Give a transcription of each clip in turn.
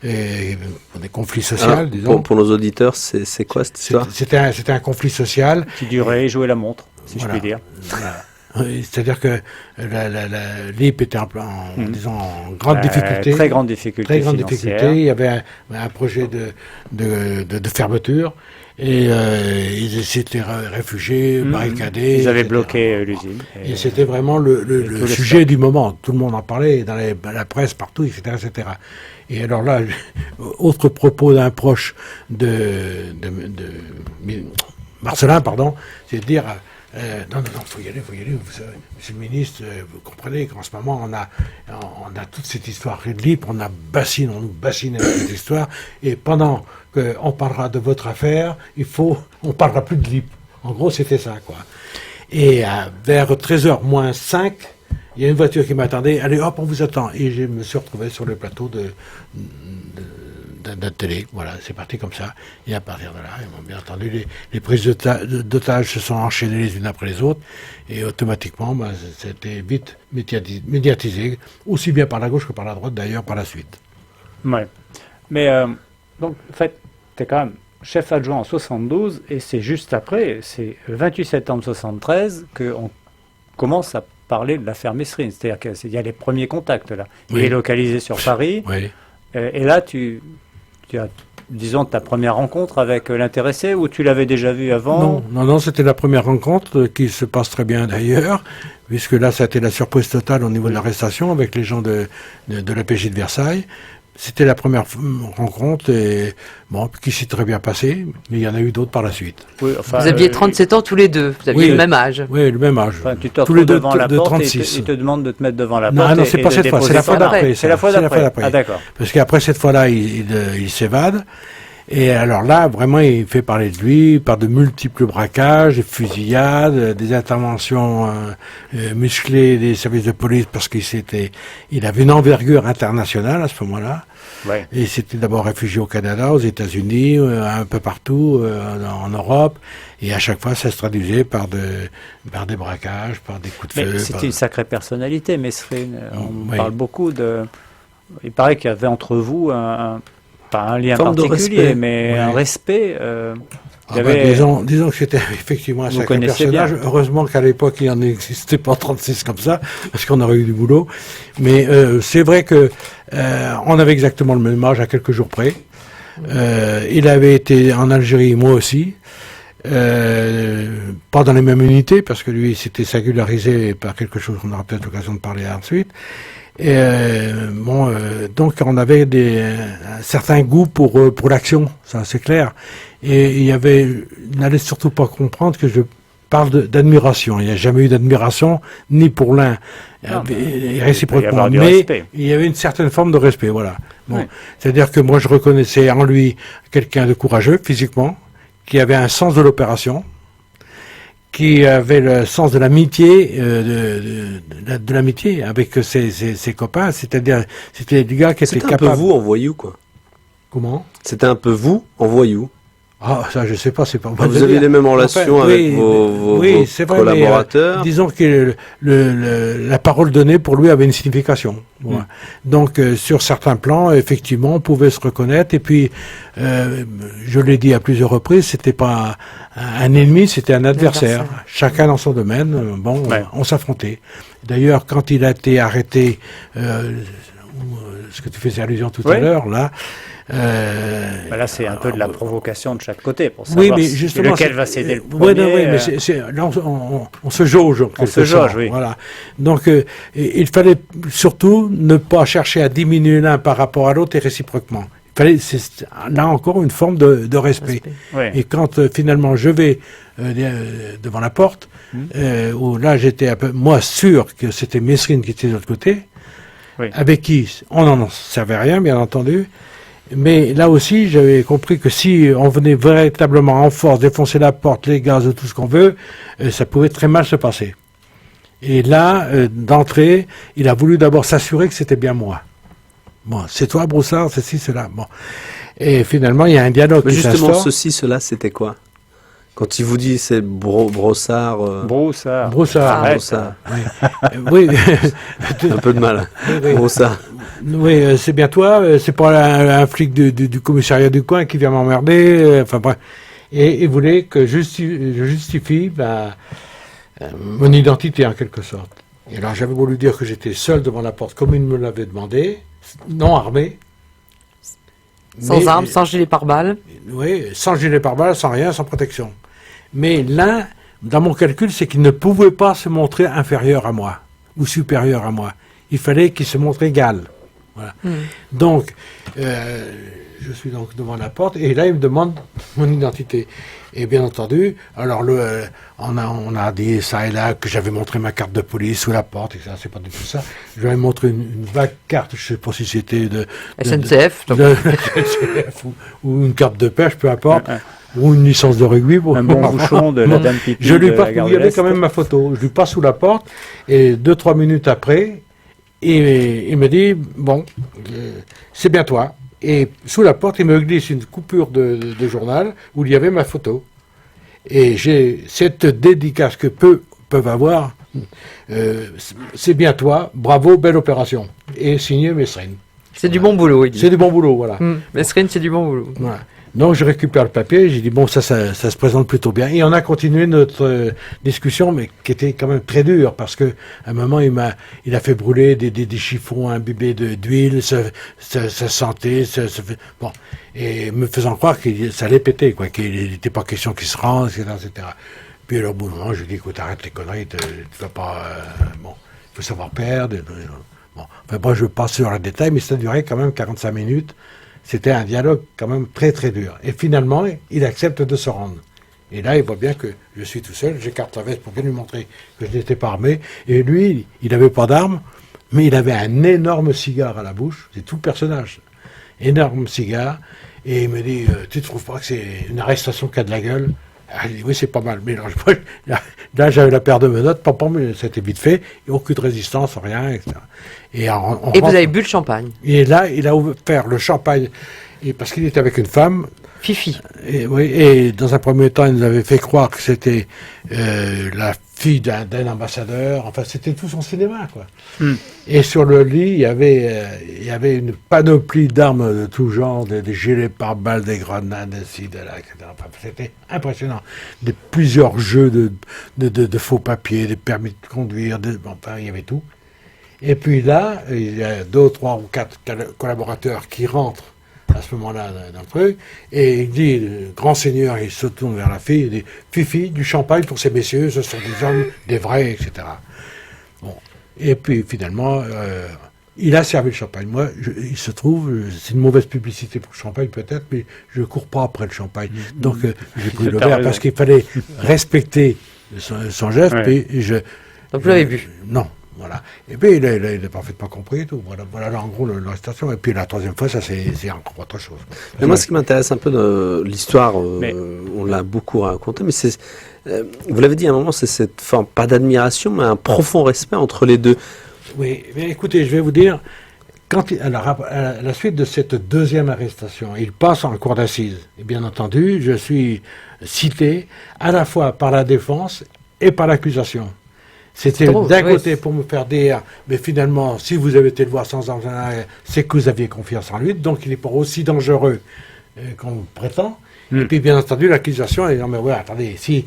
des conflits sociaux, disons. Pour nos auditeurs, c'est quoi cette histoire? C'était un conflit social. Qui durait et jouait la montre, si Voilà. je puis dire. Voilà. C'est-à-dire que l'IP était disons, en grande difficulté. Très grande difficulté Très grande financière. difficulté. Il y avait un projet de fermeture. Et ils s'étaient réfugiés, barricadés. Ils avaient etc. bloqué l'usine. Et c'était vraiment le sujet du moment. Tout le monde en parlait, dans la presse, partout, etc., etc. Et alors là, autre propos d'un proche de Marcelin, pardon, c'est de dire... non, faut y aller, monsieur le ministre, vous comprenez qu'en ce moment, on a toute cette histoire Red Lip, on nous bassine avec cette histoire, et pendant qu'on parlera de votre affaire, on parlera plus de Lip. En gros, c'était ça, quoi. Et vers 13h moins 5, il y a une voiture qui m'attendait, allez hop, on vous attend. Et je me suis retrouvé sur le plateau de télé, voilà, c'est parti comme ça. Et à partir de là, bien entendu, les prises d'otages se sont enchaînées les unes après les autres, et automatiquement, c'était vite médiatisé, aussi bien par la gauche que par la droite, d'ailleurs, par la suite. Ouais. Mais, donc, en fait, tu es quand même chef adjoint en 72, et c'est juste après, c'est le 28 septembre 73, qu'on commence à parler de l'affaire Mesrine. C'est-à-dire qu'il y a les premiers contacts, là. Il est localisé sur Paris, et là, tu as, disons, ta première rencontre avec l'intéressé, ou tu l'avais déjà vu avant? Non, c'était la première rencontre qui se passe très bien d'ailleurs, puisque là, ça a été la surprise totale au niveau de l'arrestation avec les gens de la PJ de Versailles. C'était la première rencontre, et qui s'est très bien passée, mais il y en a eu d'autres par la suite. Oui, enfin, vous aviez 37 ans tous les deux, vous aviez le même âge. Oui, le même âge. Enfin, tu te tous les deux devant la de porte 36. et il te demande de te mettre devant la porte. Non, c'est pas cette fois, c'est la fois d'après. C'est la fois d'après. Ah, d'accord. Parce qu'après cette fois-là, il s'évade. Et alors là, vraiment, il fait parler de lui, il parle de multiples braquages, des fusillades, des interventions musclées des services de police, parce il avait une envergure internationale à ce moment-là. Ouais. Et il s'était d'abord réfugié au Canada, aux États-Unis, un peu partout, en Europe. Et à chaque fois, ça se traduisait par des braquages, par des coups de feu. Mais c'était une sacrée personnalité, Mesrine. On parle beaucoup de... Il paraît qu'il y avait entre vous pas un lien particulier, mais un respect. Disons que c'était effectivement un sacré personnage. Bien. Heureusement qu'à l'époque, il n'en existait pas 36 comme ça, parce qu'on aurait eu du boulot. Mais c'est vrai que on avait exactement le même âge, à quelques jours près. Il avait été en Algérie, moi aussi. Pas dans les mêmes unités, parce que lui, s'était singularisé par quelque chose qu'on aura peut-être l'occasion de parler ensuite. Et donc on avait un certain goût pour l'action, ça c'est clair. Et il n'allait surtout pas comprendre que je parle d'admiration. Il n'y a jamais eu d'admiration, ni pour l'un, réciproquement, mais il y avait une certaine forme de respect, voilà. Bon. Oui. C'est-à-dire que moi je reconnaissais en lui quelqu'un de courageux, physiquement, qui avait un sens de l'opération, qui avait le sens de l'amitié, de l'amitié avec ses copains, c'est-à-dire c'était des gars qui étaient capables. C'était un peu vous en voyou, quoi. Comment? C'était un peu vous en voyou. Ah, ça, je sais pas, c'est pas. Vous avez les mêmes relations avec vos collaborateurs. Mais, disons que la parole donnée pour lui avait une signification. Voilà. Donc, sur certains plans, effectivement, on pouvait se reconnaître. Et puis, je l'ai dit à plusieurs reprises, c'était pas un ennemi, c'était un adversaire. Chacun dans son domaine. On s'affrontait. D'ailleurs, quand il a été arrêté, ce que tu faisais allusion tout à l'heure, là. Là, c'est un peu de la provocation de chaque côté pour savoir lequel va céder le premier. Là, on se jauge. On se jauge, oui. Voilà. Donc, il fallait surtout ne pas chercher à diminuer l'un par rapport à l'autre et réciproquement. Il fallait, là encore, une forme de respect. Oui. Et quand finalement je vais devant la porte, où là j'étais un peu, moi, sûr que c'était Mesrine qui était de l'autre côté, avec qui on n'en savait rien, bien entendu. Mais là aussi, j'avais compris que si on venait véritablement en force défoncer la porte, les gaz, tout ce qu'on veut, ça pouvait très mal se passer. Et là, d'entrée, il a voulu d'abord s'assurer que c'était bien moi. Bon, c'est toi, Broussard, ceci, cela. Bon. Et finalement, il y a un dialogue qui s'instaure. Justement, ceci, cela, c'était quoi? Quand il vous dit c'est Brossard... Broussard. Brossard. Oui. Un peu de mal. Oui. Brossard. Oui, c'est bien toi. C'est pas un flic du commissariat du coin qui vient m'emmerder. Enfin bref. Et il voulait que je justifie mon identité en quelque sorte. Et alors j'avais voulu dire que j'étais seul devant la porte comme il me l'avait demandé, non armé. Sans armes, sans gilet pare-balles. Oui, sans gilet pare-balles, sans rien, sans protection. Mais là, dans mon calcul, c'est qu'il ne pouvait pas se montrer inférieur à moi ou supérieur à moi. Il fallait qu'il se montre égal. Voilà. Donc, je suis donc devant la porte et là, il me demande mon identité. Et bien entendu, alors on a dit ça et là que j'avais montré ma carte de police sous la porte, et ça, c'est pas du tout ça. Je lui avais montré une vague carte, je sais pas si c'était de SNCF, SNCF ou une carte de pêche, peu importe. Ou une licence de rugby. Un bon bouchon de la dame pipi. Je lui passe, il y avait quand même ma photo. Je lui passe sous la porte et 2-3 minutes après, il me dit, bon, c'est bien toi. Et sous la porte, il me glisse une coupure de journal où il y avait ma photo. Et j'ai cette dédicace que peuvent avoir, c'est bien toi, bravo, belle opération. Et signé Mesrine. C'est du bon boulot, il dit. C'est du bon boulot, voilà. Mesrine, c'est du bon boulot. Voilà. Donc je récupère le papier, j'ai dit bon ça se présente plutôt bien. Et on a continué notre discussion, mais qui était quand même très dure parce que à un moment il a fait brûler des chiffons imbibés d'huile, ça sentait, bon, et me faisant croire que ça allait péter, quoi, qu'il n'était pas question qu'il se rende, etc. Puis alors, au bout d'un moment, je dis écoute, arrête les conneries, tu vas pas, bon, il faut savoir perdre. Bon, enfin moi je passe sur le détail, mais ça durait quand même 45 minutes. C'était un dialogue quand même très très dur. Et finalement, il accepte de se rendre. Et là, il voit bien que je suis tout seul, j'écarte la veste pour bien lui montrer que je n'étais pas armé. Et lui, il n'avait pas d'arme, mais il avait un énorme cigare à la bouche. C'est tout le personnage. Énorme cigare. Et il me dit, tu ne trouves pas que c'est une arrestation qui a de la gueule? Je dis, oui, c'est pas mal. Mais là, j'avais la paire de menottes, mais c'était vite fait. Et aucune résistance, rien, etc. Et vous avez bu le champagne. Et là, il a ouvert le champagne, parce qu'il était avec une femme. Fifi. Et dans un premier temps, il nous avait fait croire que c'était la fille d'un ambassadeur. Enfin, c'était tout son cinéma, quoi. Et sur le lit, il y avait une panoplie d'armes de tout genre, des gilets pare-balles, des grenades, de ci, de là, etc. Enfin, c'était impressionnant. Plusieurs jeux de faux papiers, des permis de conduire, enfin, il y avait tout. Et puis là, il y a 2, 3 ou 4 collaborateurs qui rentrent à ce moment-là dans le truc, et il dit, le grand seigneur, il se tourne vers la fille, il dit, Fifi, du champagne pour ces messieurs, ce sont des hommes, des vrais, etc. Bon. Et puis finalement, il a servi le champagne. Moi, il se trouve, c'est une mauvaise publicité pour le champagne peut-être, mais je ne cours pas après le champagne. Donc j'ai pris le verre parce qu'il fallait respecter son geste, puis donc vous l'avez bu? Non. Voilà. Et puis il a parfaitement compris et tout. Voilà en gros l'arrestation. Et puis la troisième fois, ça c'est encore autre chose. Mais moi, ce qui m'intéresse un peu de l'histoire, on l'a beaucoup raconté, mais c'est, vous l'avez dit à un moment, c'est cette forme, pas d'admiration, mais un profond respect entre les deux. Oui, mais écoutez, je vais vous dire, à la suite de cette deuxième arrestation, il passe en cour d'assises. Et bien entendu, je suis cité à la fois par la défense et par l'accusation. C'était d'un côté pour me faire dire, mais finalement, si vous avez été le voir sans arme, c'est que vous aviez confiance en lui, donc il n'est pas aussi dangereux qu'on prétend. Et puis, bien entendu, l'accusation est, non mais ouais, attendez, si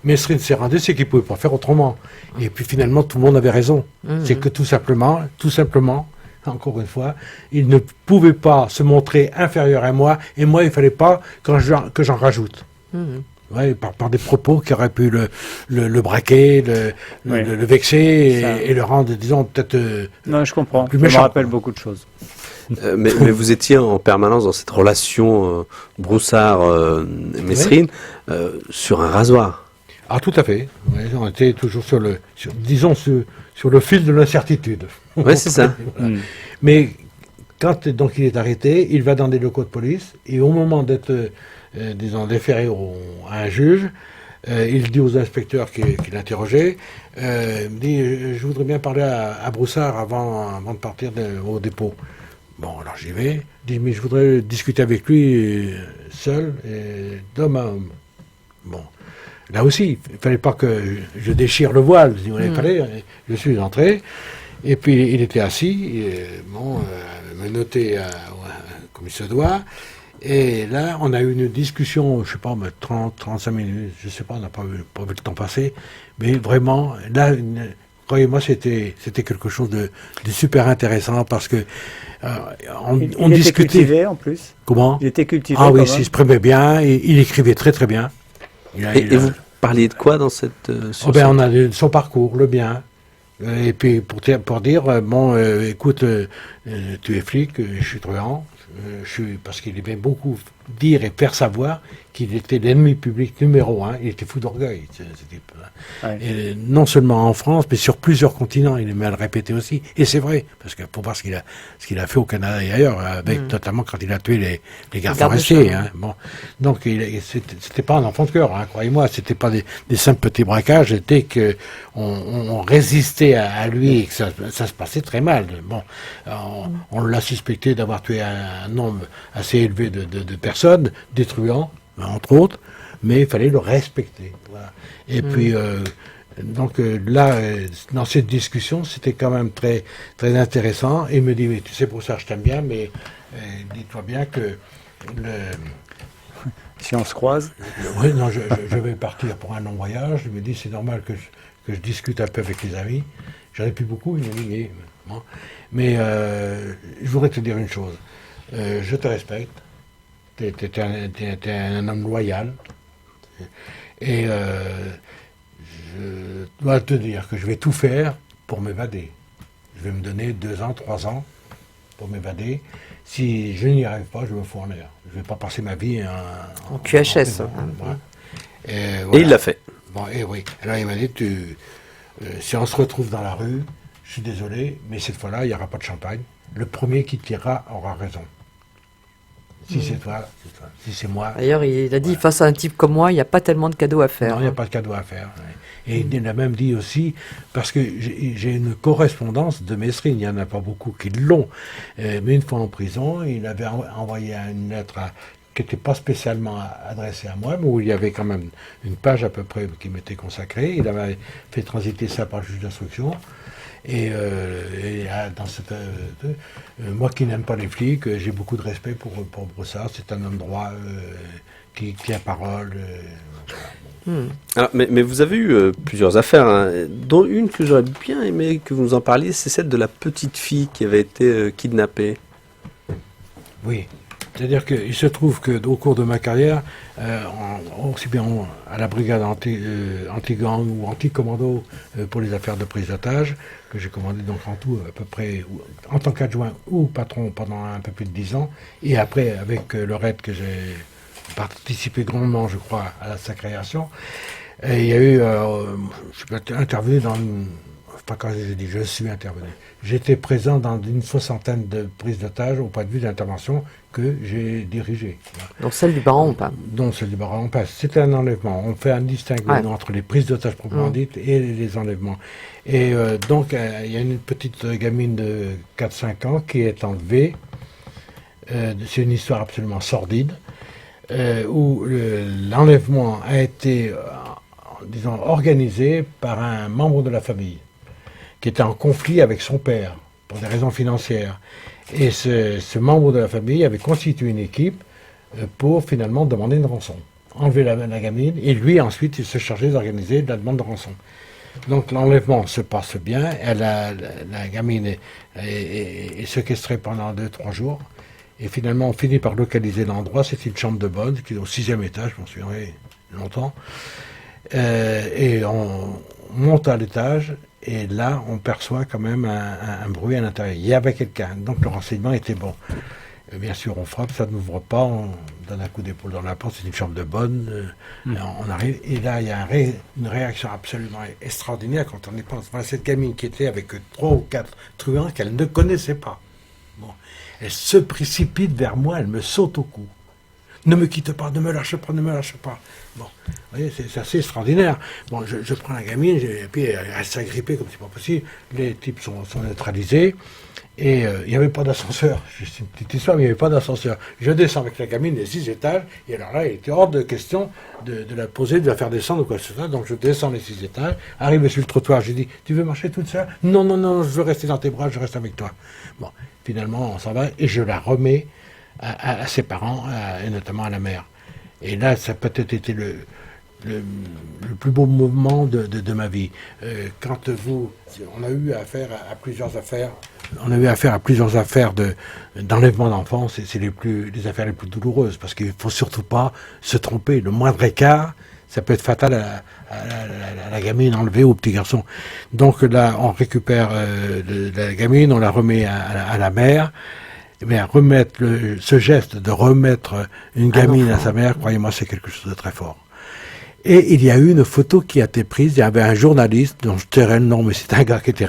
Mesrine s'est rendu, c'est qu'il ne pouvait pas faire autrement. Et puis finalement, tout le monde avait raison. C'est que tout simplement, encore une fois, il ne pouvait pas se montrer inférieur à moi, et moi, il ne fallait pas que j'en rajoute. Ouais, par des propos qui auraient pu le braquer, le vexer et le rendre, disons, peut-être non, je comprends. Plus méchant. Ça me rappelle beaucoup de choses. Mais vous étiez en permanence dans cette relation Broussard-Mesrine sur un rasoir. Ah, tout à fait. Ouais, on était toujours sur le fil de l'incertitude. Oui, c'est ça. Voilà. Mais quand donc il est arrêté, il va dans des locaux de police et au moment d'être déféré à un juge, il dit aux inspecteurs qui l'interrogeaient, il dit, je voudrais bien parler à Broussard avant de partir au dépôt. Bon, alors j'y vais. Il dit, mais je voudrais discuter avec lui seul, d'homme à homme. Bon. Là aussi, il ne fallait pas que je déchire le voile. Si vous voulez, je suis entré. Et puis, il était assis, me notait comme il se doit. Et là, on a eu une discussion, je ne sais pas, 30, 35 minutes, je ne sais pas, on n'a pas vu le temps passer. Mais vraiment, là, croyez-moi, c'était quelque chose de super intéressant parce que on était discutait. Cultivé en plus. Comment? Il était cultivé. Ah oui, il s'exprimait bien, et il écrivait très très bien. Et vous parliez de quoi dans cette... on a son parcours, le bien. Et puis pour dire, écoute, tu es flic, je suis truand, parce qu'il aimait beaucoup dire et faire savoir qu'il était l'ennemi public numéro 1, il était fou d'orgueil. Et non seulement en France, mais sur plusieurs continents, il aimait le répéter aussi. Et c'est vrai, parce que pour voir ce qu'il a fait au Canada et ailleurs, notamment quand il a tué les gardes forestiers. Donc c'était pas un enfant de cœur, croyez-moi, c'était pas des simples petits braquages, dès que on résistait à lui et que ça se passait très mal. On l'a suspecté d'avoir tué un nombre assez élevé de personnes, des truands, entre autres, mais il fallait le respecter. Voilà. Et puis, là, dans cette discussion, c'était quand même très, très intéressant. Et il me dit, mais tu sais, pour ça, je t'aime bien, mais dis-toi bien que si on se croise. Oui, non, je vais partir pour un long voyage. Il me dit, c'est normal que je discute un peu avec les amis. J'en ai plus beaucoup, il m'a dit, mais je voudrais te dire une chose. Je te respecte. T'es un homme loyal. Et je dois te dire que je vais tout faire pour m'évader. Je vais me donner 2 ans, 3 ans pour m'évader. Si je n'y arrive pas, je me fous en l'air. Je ne vais pas passer ma vie en QHS. Et il l'a fait. Et oui. Alors il m'a dit, si on se retrouve dans la rue, je suis désolé, mais cette fois-là, il n'y aura pas de champagne. Le premier qui tirera aura raison. Si c'est toi, c'est toi. Si c'est moi. D'ailleurs, il a dit, face à un type comme moi, il n'y a pas tellement de cadeaux à faire. Non, il n'y a pas de cadeaux à faire. Et il a même dit aussi, parce que j'ai une correspondance de Mesrine, il n'y en a pas beaucoup qui l'ont, mais une fois en prison, il avait envoyé une lettre qui n'était pas spécialement adressée à moi, mais où il y avait quand même une page à peu près qui m'était consacrée. Il avait fait transiter ça par le juge d'instruction. Et dans cette, moi qui n'aime pas les flics, j'ai beaucoup de respect pour Brossard. C'est un homme droit qui tient parole. Alors, mais vous avez eu plusieurs affaires, dont une que j'aurais bien aimé que vous nous en parliez, c'est celle de la petite fille qui avait été kidnappée. Oui. C'est-à-dire qu'il se trouve qu'au cours de ma carrière, aussi bien à la brigade anti-gang ou anti-commando pour les affaires de prise d'otage, que j'ai commandé donc en tout à peu près en tant qu'adjoint ou patron pendant un peu plus de 10 ans, et après avec le RAID que j'ai participé grandement, je crois, à sa création. Et il y a eu, je suis intervenu dans pas quand j'ai dit je suis intervenu. J'étais présent dans une 60aine de prises d'otages au point de vue d'intervention que j'ai dirigées. Donc celle du baron ou pas? Donc celle du baron, pas. C'était un enlèvement. On fait un distinguo entre les prises d'otages proprement dites et les enlèvements. Et donc il y a une petite gamine de 4-5 ans qui est enlevée. C'est une histoire absolument sordide où l'enlèvement a été disons organisé par un membre de la famille qui était en conflit avec son père, pour des raisons financières. Et ce membre de la famille avait constitué une équipe pour finalement demander une rançon. Enlever la gamine, et lui ensuite il se chargeait d'organiser la demande de rançon. Donc l'enlèvement se passe bien, la gamine est séquestrée pendant 2-3 jours, et finalement on finit par localiser l'endroit. C'est une chambre de bonne qui est au 6e étage, je m'en souviendrai longtemps. Et on monte à l'étage, et là, on perçoit quand même un bruit à l'intérieur. Il y avait quelqu'un, donc le renseignement était bon. Bien sûr, on frappe, ça n'ouvre pas, on donne un coup d'épaule dans la porte, c'est une chambre de bonne, on arrive, et là, il y a une réaction absolument extraordinaire quand on y pense. Voilà, cette gamine qui était avec 3 ou 4 truands qu'elle ne connaissait pas. Bon. Elle se précipite vers moi, elle me saute au cou. Ne me quitte pas, ne me lâche pas, ne me lâche pas. Bon, vous voyez, c'est assez extraordinaire. Bon, je prends la gamine, et puis elle reste agrippée comme c'est pas possible. Les types sont neutralisés. Et il n'y avait pas d'ascenseur. C'est une petite histoire, mais il n'y avait pas d'ascenseur. Je descends avec la gamine les 6 étages, et alors là, il était hors de question de la poser, de la faire descendre ou quoi que ce soit. Donc je descends les 6 étages, arrivé sur le trottoir, j'ai dit, tu veux marcher toute seule? Non, non, non, je veux rester dans tes bras, je reste avec toi. Bon, finalement, on s'en va, et je la remets à ses parents, et notamment à la mère. Et là, ça a peut-être été le plus beau moment de ma vie. Quand on a eu affaire à plusieurs affaires, d'enlèvement d'enfants, c'est les affaires les plus douloureuses, parce qu'il ne faut surtout pas se tromper. Le moindre écart, ça peut être fatal à la gamine enlevée ou au petit garçon. Donc là, on récupère la gamine, on la remet à la mère. Mais à remettre ce geste de remettre une gamine à sa mère, croyez-moi, c'est quelque chose de très fort. Et il y a eu une photo qui a été prise. Il y avait un journaliste dont je tairai le nom, mais c'est un gars qui était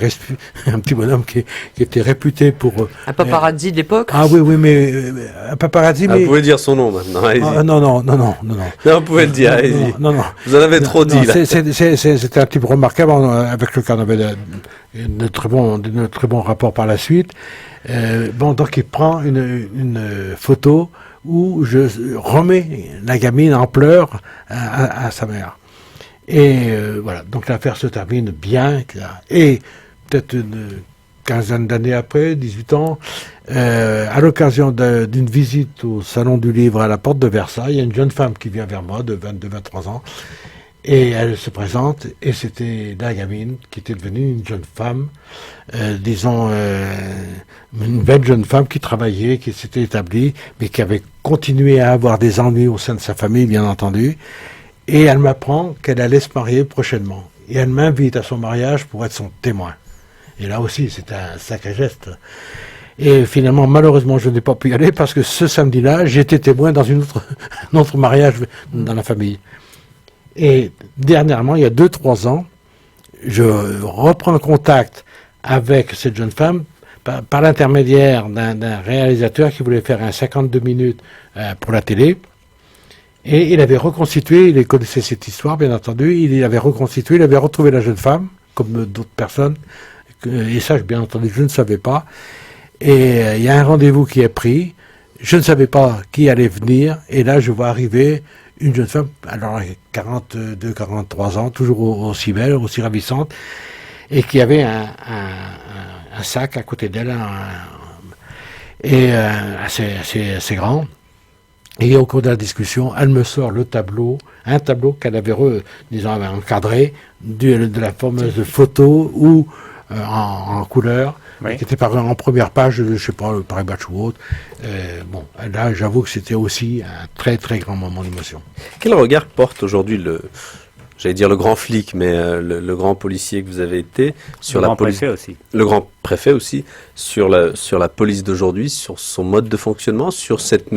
un petit bonhomme qui était réputé pour un paparazzi de l'époque. Ah oui, mais un paparazzi. Mais vous pouvez dire son nom maintenant. Non. Non, vous pouvez le dire. Allez-y. Non. Vous en avez trop dit là. C'était un type remarquable avec lequel on avait de très bons rapports par la suite. Donc il prend une photo où je remets la gamine en pleurs à sa mère. Et voilà, donc l'affaire se termine bien. Et peut-être une quinzaine d'années après, 18 ans, à l'occasion d'une visite au Salon du Livre à la porte de Versailles, il y a une jeune femme qui vient vers moi de 22-23 ans, et elle se présente, et c'était la gamine qui était devenue une jeune femme, une belle jeune femme qui travaillait, qui s'était établie, mais qui avait continué à avoir des ennuis au sein de sa famille, bien entendu. Et elle m'apprend qu'elle allait se marier prochainement. Et elle m'invite à son mariage pour être son témoin. Et là aussi, c'est un sacré geste. Et finalement, malheureusement, je n'ai pas pu y aller parce que ce samedi-là, j'étais témoin dans un autre mariage dans la famille. Et dernièrement, il y a 2-3 ans, je reprends contact avec cette jeune femme par l'intermédiaire d'un réalisateur qui voulait faire un 52 minutes pour la télé. Et il avait reconstitué, il connaissait cette histoire, bien entendu, il avait retrouvé la jeune femme, comme d'autres personnes, et ça, bien entendu, je ne savais pas. Et il y a un rendez-vous qui est pris, je ne savais pas qui allait venir, et là, je vois arriver une jeune femme, alors 42-43 ans, toujours aussi belle, aussi ravissante, et qui avait un sac à côté d'elle, assez grand. Et au cours de la discussion, elle me sort un tableau qu'elle avait encadré de la fameuse photo ou en couleur, oui, qui était paru en première page, je ne sais pas, le Paris Match ou autre. Là, j'avoue que c'était aussi un très très grand moment d'émotion. Quel regard porte aujourd'hui j'allais dire le grand flic, mais le grand policier que vous avez été, sur la police, le grand préfet aussi, sur la police d'aujourd'hui, sur son mode de fonctionnement, sur cette